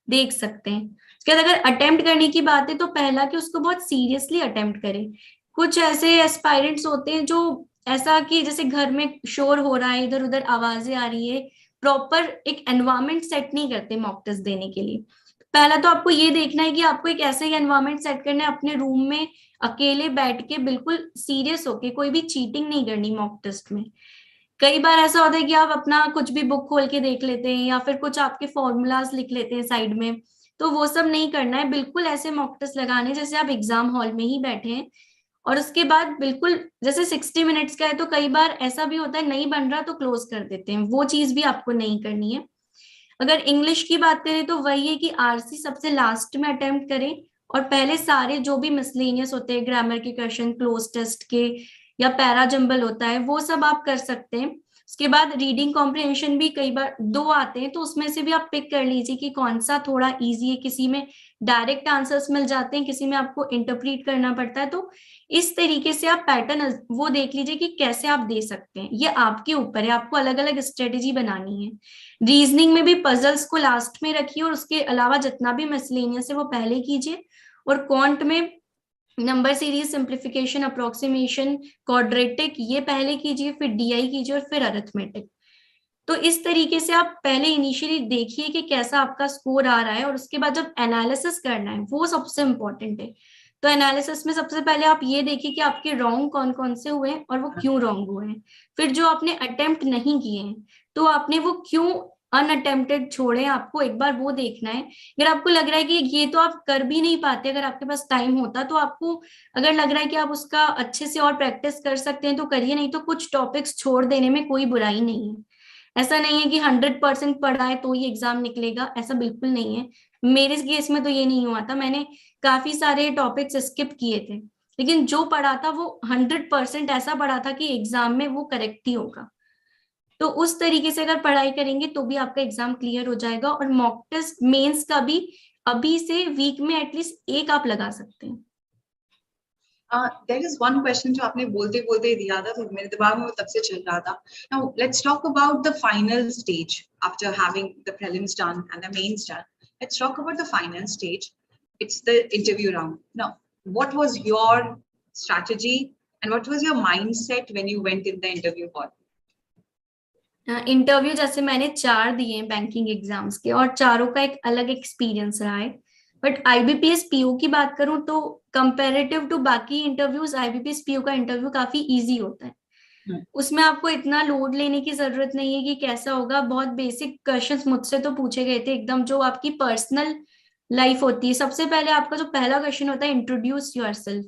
S2: देख सकते हैं। उसके बाद अगर अटेम्प्ट करने की बात है तो पहला कि उसको बहुत सीरियसली अटेम्प्ट करें। कुछ ऐसे एस्पायरेंट्स होते हैं जो ऐसा कि जैसे घर में शोर हो रहा है, इधर उधर आवाजें आ रही है, प्रॉपर एक एनवायरमेंट सेट नहीं करते मॉक टेस्ट देने के लिए। पहला तो आपको ये देखना है कि आपको एक ऐसा ही एनवायरमेंट सेट करना है अपने रूम में, अकेले बैठ के बिल्कुल सीरियस होके, कोई भी चीटिंग नहीं करनी मॉक टेस्ट में। कई बार ऐसा होता है कि आप अपना कुछ भी बुक खोल के देख लेते हैं या फिर कुछ आपके फॉर्मूलाज लिख लेते हैं साइड में। तो वो सब नहीं करना है, बिल्कुल ऐसे मॉक टेस्ट लगाने जैसे आप एग्जाम हॉल में ही बैठे हैं। और उसके बाद बिल्कुल जैसे 60 मिनट्स का है, तो कई बार ऐसा भी होता है नहीं बन रहा तो क्लोज कर देते हैं, वो चीज भी आपको नहीं करनी है। अगर इंग्लिश की बात करें तो वही है कि आरसी सबसे लास्ट में अटेम्प्ट करें, और पहले सारे जो भी मिसलेनियस होते हैं, ग्रामर के क्वेश्चन, क्लोज टेस्ट के या पैरा जंबल होता है, वो सब आप कर सकते हैं। उसके बाद रीडिंग कॉम्प्रिहेंशन भी कई बार 2 आते हैं, तो उसमें से भी आप पिक कर लीजिए कि कौन सा थोड़ा इजी है। किसी में डायरेक्ट आंसर्स मिल जाते हैं, किसी में आपको इंटरप्रीट करना पड़ता है। तो इस तरीके से आप पैटर्न वो देख लीजिए कि कैसे आप दे सकते हैं, ये आपके ऊपर है, आपको अलग अलग स्ट्रेटेजी बनानी है। रीजनिंग में भी पजल्स को लास्ट में रखिए, और उसके अलावा जितना भी मिसलेनियस है वो पहले कीजिए। और क्वांट में number series, simplification, approximation, quadratic, ये पहले कीजिए, फिर डीआई कीजिए और फिर अरिथमेटिक। तो इस तरीके से आप पहले इनिशियली देखिए कि कैसा आपका स्कोर आ रहा है, और उसके बाद जब एनालिसिस करना है वो सबसे इंपॉर्टेंट है। तो एनालिसिस में सबसे पहले आप ये देखिए कि आपके रॉन्ग कौन कौन से हुए हैं और वो क्यों रॉन्ग हुए हैं। फिर जो आपने अटेम्प्ट नहीं किए हैं तो आपने वो क्यों अनअटेम्प्टेड छोड़े, आपको एक बार वो देखना है। अगर आपको लग रहा है कि ये तो आप कर भी नहीं पाते, अगर आपके पास टाइम होता तो आपको अगर लग रहा है कि आप उसका अच्छे से और प्रैक्टिस कर सकते हैं तो करिए, नहीं तो कुछ टॉपिक्स छोड़ देने में कोई बुराई नहीं है। ऐसा नहीं है कि 100% पढ़ा है तो ही एग्जाम निकलेगा, ऐसा बिल्कुल नहीं है। मेरे केस में तो ये नहीं हुआ था, मैंने काफी सारे टॉपिक्स स्किप किए थे, लेकिन जो पढ़ा था वो 100% ऐसा पढ़ा था कि एग्जाम में वो करेक्ट ही होगा। तो उस तरीके से अगर पढ़ाई करेंगे तो भी आपका एग्जाम क्लियर हो जाएगा। और मॉक टेस्ट मेंस का भी अभी से वीक में एटलीस्ट एक आप लगा सकते हैं।
S1: देयर इज वन क्वेश्चन जो आपने बोलते बोलते दिया था, तो मेरे दिमाग में वो तब से चल रहा था। Now let's talk about the final stage after having the prelims done and the mains done. Let's talk about the final stage, it's the interview round. Now, what was your strategy and what was your mindset when you went in the interview hall?
S2: Interview जैसे मैंने 4 दिए हैं banking exams के, और चारों का एक अलग एक्सपीरियंस रहा है। बट आईबीपीएस पीओ की बात करूं तो कंपेरेटिव टू बाकी इंटरव्यूज आईबीपीएस पीओ का इंटरव्यू काफी इजी होता है। उसमें आपको इतना लोड लेने की जरूरत नहीं है कि कैसा होगा। बहुत बेसिक क्वेश्चंस मुझसे तो पूछे गए थे एकदम, जो आपकी पर्सनल लाइफ होती है। सबसे पहले आपका जो पहला क्वेश्चन होता है, इंट्रोड्यूस योरसेल्फ,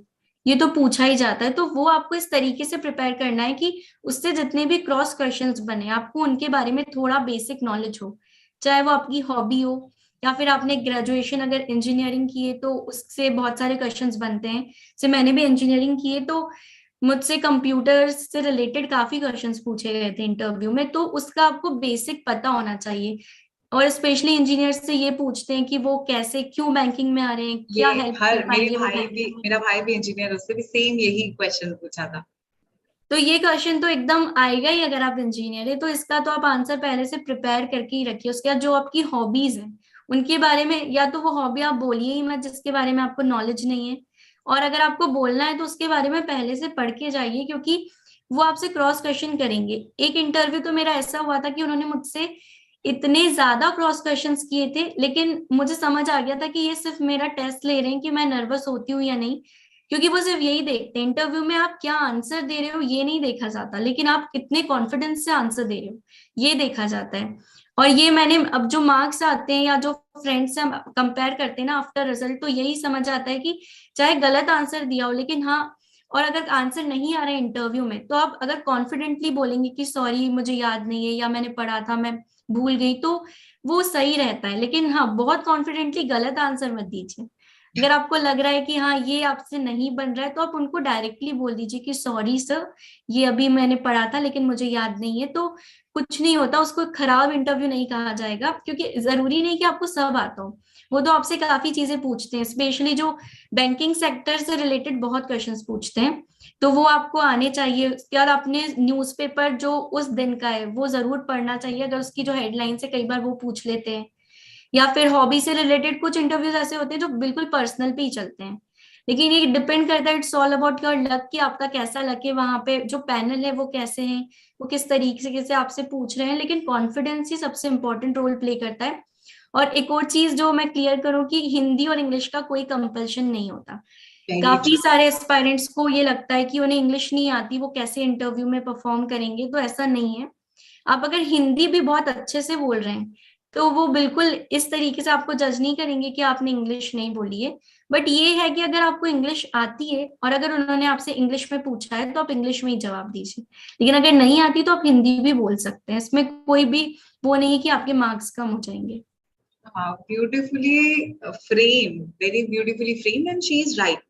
S2: ये तो पूछा ही जाता है। तो वो आपको इस तरीके से प्रिपेयर करना है कि उससे जितने भी क्रॉस क्वेश्चंस बने आपको उनके बारे में थोड़ा बेसिक नॉलेज हो, चाहे वो आपकी हॉबी हो या फिर आपने ग्रेजुएशन अगर इंजीनियरिंग की है तो उससे बहुत सारे क्वेश्चंस बनते हैं। से मैंने भी इंजीनियरिंग की है तो मुझसे कंप्यूटर से रिलेटेड काफी क्वेश्चंस पूछे गए थे इंटरव्यू में, तो उसका आपको बेसिक पता होना चाहिए। और स्पेशली इंजीनियर से ये पूछते हैं कि वो कैसे क्यों बैंकिंग में आ रहे हैं,
S1: ये
S2: क्या हेल्प कर
S1: हर
S2: पाएंगे वो बैंकिंग में।
S1: मेरा भाई भी इंजीनियर, उससे भी सेम यही क्वेश्चन पूछा था।
S2: तो ये क्वेश्चन तो एकदम आएगा ही अगर आप इंजीनियर है, तो इसका तो आप आंसर पहले से प्रिपेयर करके ही रखिए। उसके बाद जो आपकी हॉबीज हैं उनके बारे में, या तो वो हॉबी आप बोलिए ही मत जिसके बारे में आपको नॉलेज नहीं है, और अगर आपको बोलना है तो उसके बारे में पहले से पढ़ के जाइए, क्योंकि वो आपसे क्रॉस क्वेश्चन करेंगे। एक इंटरव्यू तो मेरा ऐसा हुआ था कि उन्होंने मुझसे इतने ज्यादा क्रॉस क्वेश्चंस किए थे, लेकिन मुझे समझ आ गया था कि ये सिर्फ मेरा टेस्ट ले रहे हैं कि मैं नर्वस होती हूँ या नहीं, क्योंकि वो सिर्फ यही देखते हैं इंटरव्यू में आप क्या आंसर दे रहे हो, ये नहीं देखा जाता, लेकिन आप कितने कॉन्फिडेंस से आंसर दे रहे हो ये देखा जाता है। और ये मैंने अब जो मार्क्स आते हैं या जो फ्रेंड्स से हम कंपेयर करते हैं ना आफ्टर रिजल्ट, तो यही समझ आता है कि चाहे गलत आंसर दिया हो लेकिन हाँ, और अगर आंसर नहीं आ रहा है इंटरव्यू में तो आप अगर कॉन्फिडेंटली बोलेंगे कि सॉरी मुझे याद नहीं है या मैंने पढ़ा था मैं भूल गई, तो वो सही रहता है। लेकिन हाँ, बहुत कॉन्फिडेंटली गलत आंसर मत दीजिए। अगर आपको लग रहा है कि हाँ ये आपसे नहीं बन रहा है तो आप उनको डायरेक्टली बोल दीजिए कि सॉरी सर, ये अभी मैंने पढ़ा था लेकिन मुझे याद नहीं है, तो कुछ नहीं होता, उसको खराब इंटरव्यू नहीं कहा जाएगा, क्योंकि जरूरी नहीं कि आपको सब आता हो। वो तो आपसे काफी चीजें पूछते हैं, स्पेशली जो बैंकिंग सेक्टर से रिलेटेड बहुत क्वेश्चंस पूछते हैं, तो वो आपको आने चाहिए। उसके बाद आपने न्यूज़पेपर जो उस दिन का है वो जरूर पढ़ना चाहिए, अगर उसकी जो हेडलाइन से कई बार वो पूछ लेते हैं। या फिर हॉबी से रिलेटेड कुछ इंटरव्यूज ऐसे होते हैं जो बिल्कुल पर्सनल पे ही चलते हैं, लेकिन ये डिपेंड करता है, it's all about your luck कि आपका कैसा लक है, वहां पे जो पैनल है वो कैसे हैं, वो किस तरीके से आपसे पूछ रहे हैं। लेकिन कॉन्फिडेंस ही सबसे इंपॉर्टेंट रोल प्ले करता है। और एक और चीज जो मैं क्लियर करूं कि हिंदी और इंग्लिश का कोई कंपल्शन नहीं होता।
S1: वेरी
S2: काफी सारे एस्पायरेंट्स को ये लगता है कि उन्हें इंग्लिश नहीं आती, वो कैसे इंटरव्यू में परफॉर्म करेंगे, तो ऐसा नहीं है। आप अगर हिंदी भी बहुत अच्छे से बोल रहे हैं तो वो बिल्कुल इस तरीके से आपको जज नहीं करेंगे कि आपने इंग्लिश नहीं बोली है। बट ये है कि अगर आपको इंग्लिश आती है और अगर उन्होंने आपसे इंग्लिश में पूछा है तो आप इंग्लिश में ही जवाब दीजिए, लेकिन अगर नहीं आती तो आप हिंदी भी बोल सकते हैं, इसमें कोई भी वो नहीं है कि आपके मार्क्स कम हो जाएंगे।
S1: Beautifully frame, very beautifully frame, and she is right.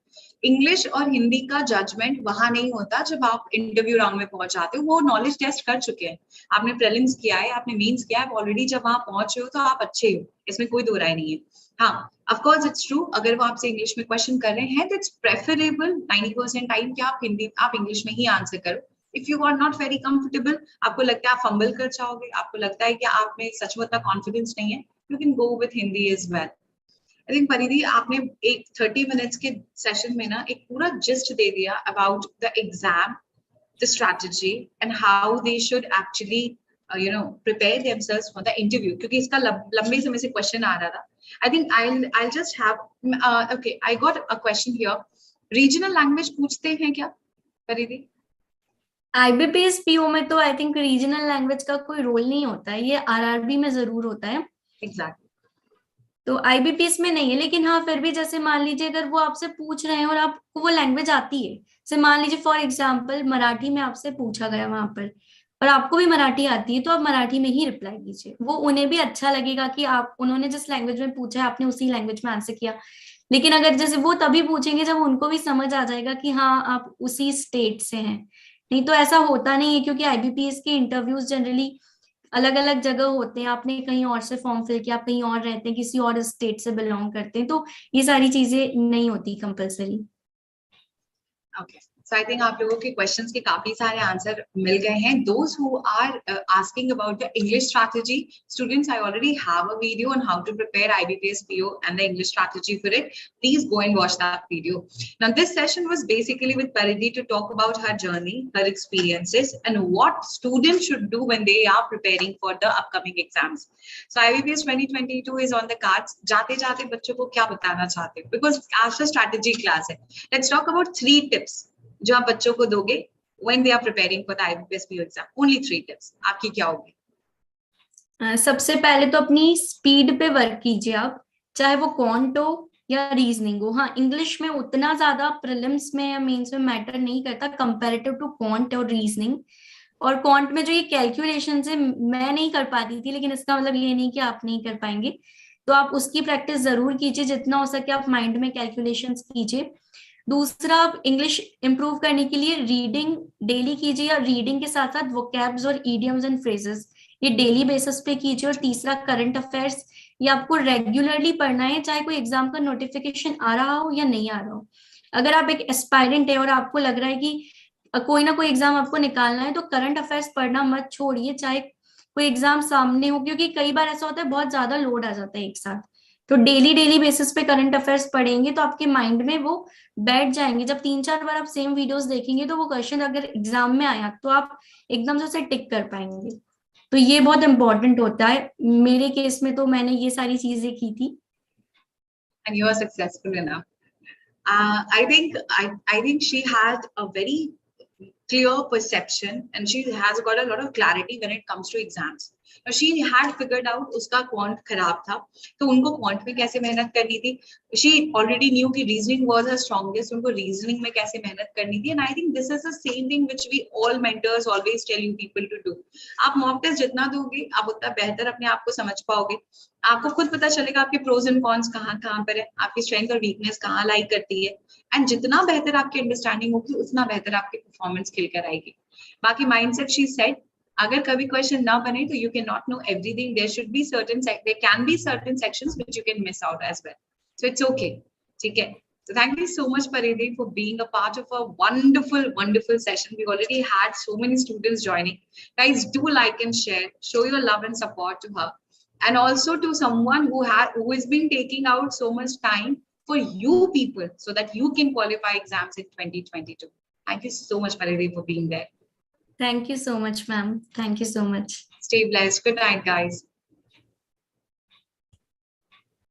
S1: English और हिंदी का जजमेंट वहां नहीं होता जब आप इंटरव्यू राउंड में पहुंच जाते हो। वो नॉलेज टेस्ट कर चुके हैं, आपने प्रीलिम्स किया है, आपने मेंस किया है ऑलरेडी, जब वहां पहुंचे हो तो आप अच्छे हो, इसमें कोई दो राय नहीं है। हाँ, ऑफ कोर्स इट्स ट्रू, अगर वो आपसे इंग्लिश में क्वेश्चन कर रहे हैं तो इट्स प्रेफरेबल 90% टाइम कि आप इंग्लिश में ही आंसर करो। If you are not very comfortable, आपको लगता है आप फंबल कर जाओगे, आपको लगता है कि आप में सच में उतना कॉन्फिडेंस नहीं है, you can go with Hindi as well. I think परिधि आपने एक 30 मिनट्स के सेशन में ना एक पूरा जिस्ट दे दिया about the exam, the strategy and how they should actually prepare themselves for the interview, क्योंकि इसका लंबे समय से क्वेश्चन आ रहा था। I think I'll just have okay, I got a question here. Regional language पूछते हैं क्या परिधि?
S2: आईबीपीएस पीओ में तो आई थिंक रीजनल लैंग्वेज का कोई रोल नहीं होता है, ये आरआरबी में जरूर होता है।
S1: एग्जैक्टली।
S2: तो आईबीपीएस में नहीं है, लेकिन हाँ फिर भी जैसे मान लीजिए अगर वो आपसे पूछ रहे हैं और आपको वो लैंग्वेज आती है, जैसे मान लीजिए फॉर एग्जांपल मराठी में आपसे पूछा गया वहां पर और आपको भी मराठी आती है, तो आप मराठी में ही रिप्लाई कीजिए, वो उन्हें भी अच्छा लगेगा कि आप उन्होंने जिस लैंग्वेज में पूछा है आपने उसी लैंग्वेज में आंसर किया। लेकिन अगर जैसे वो तभी पूछेंगे जब उनको भी समझ आ जाएगा कि हाँ आप उसी स्टेट से हैं, नहीं तो ऐसा होता नहीं है, क्योंकि आईबीपीएस के इंटरव्यूज जनरली अलग अलग जगह होते हैं, आपने कहीं और से फॉर्म फिल किया, आप कहीं और रहते हैं, किसी और स्टेट से बिलोंग करते हैं, तो ये सारी चीजें नहीं होती compulsory.
S1: Okay. So I think आप लोगों के questions के काफी सारे answer मिल गए हैं. Those who are asking about the English strategy, students, I already have a video on how to prepare IBPS PO and the English strategy for it. Please go and watch that video. Now this session was basically with Paridhi to talk about her journey, her experiences, and what students should do when they are preparing for the upcoming exams. So IBPS 2022 is on the cards. जाते जाते बच्चों को क्या बताना चाहते हो? Because आज तो strategy class है. Let's talk about 3 tips जो आप बच्चों को दोगे when they are preparing for the IBPS PO exam. Only 3 tips. आपकी क्या होगी?
S2: सबसे पहले तो अपनी स्पीड पे वर्क कीजिए आप, चाहे वो क्वांट हो या रीजनिंग हो। हाँ, इंग्लिश में उतना ज्यादा प्रीलिम्स में या मेंस में मैटर नहीं करता कंपैरेटिव टू क्वांट और रीजनिंग। और क्वांट में जो ये कैलकुलेशन है मैं नहीं कर पाती थी, लेकिन इसका मतलब ये नहीं कि आप नहीं कर पाएंगे। तो आप उसकी प्रैक्टिस जरूर कीजिए, जितना हो सके आप माइंड में कैलकुलेशंस कीजिए। दूसरा, आप इंग्लिश इंप्रूव करने के लिए रीडिंग डेली कीजिए, या रीडिंग के साथ साथ वोकैब्स और इडियम्स एंड फ्रेजेस ये डेली बेसिस पे कीजिए। और तीसरा, करंट अफेयर्स, ये आपको रेगुलरली पढ़ना है, चाहे कोई एग्जाम का नोटिफिकेशन आ रहा हो या नहीं आ रहा हो। अगर आप एक एस्पायरेंट है और आपको लग रहा है कि कोई ना कोई एग्जाम आपको निकालना है, तो करंट अफेयर्स पढ़ना मत छोड़िए, चाहे कोई एग्जाम सामने हो, क्योंकि कई बार ऐसा होता है बहुत ज्यादा लोड आ जाता है एक साथ। तो डेली डेली बेसिस पे करंट अफेयर्स पढ़ेंगे तो आपके माइंड में वो बैठ जाएंगे। जब 3-4 बार आप सेम वीडियोस देखेंगे तो वो क्वेश्चन अगर एग्जाम में आया तो आप एकदम से उसे टिक कर पाएंगे। तो ये बहुत इंपॉर्टेंट होता है। मेरे केस में तो मैंने ये सारी चीजें की थी।
S1: And you are successful enough. I think she had a very clear perception and she has got a lot of clarity when it comes to exams. Now she had figured out उसका quant खराब था, तो उनको quant में कैसे मेहनत करनी थी. She already knew कि reasoning was her strongest, उनको reasoning में कैसे मेहनत करनी थी. And I think this is the same thing which we all mentors always tell you people to do. आप mock test जितना दोगे आप उतना बेहतर अपने आप को समझ पाओगे. आपको खुद पता चलेगा आपके प्रोज एंड कॉन्स कहाँ कहाँ पर है, आपकी स्ट्रेंथ और वीकनेस कहाँ लाई करती है. एंड जितना बेहतर आपकी अंडरस्टैंडिंग होगी उतना बेहतर आपकी परफॉर्मेंस खिल कर आएगी. बाकी माइंडसेट शी सेड, अगर कभी क्वेश्चन ना बने तो you can not know everything. There should be certain, there can be certain sections which you can miss out as well. So it's okay. ठीक है. So thank you so much, Paridhi, for being a part of a wonderful, wonderful session. We already had so many students joining. Guys, do like and share. Show your love and support to her. And also to someone who has been taking out so much time for you people so that you can qualify exams in 2022. Thank you so much, Paridhi, for being there.
S2: Thank you so much, ma'am. Thank you so much.
S1: Stay blessed. Good night, guys.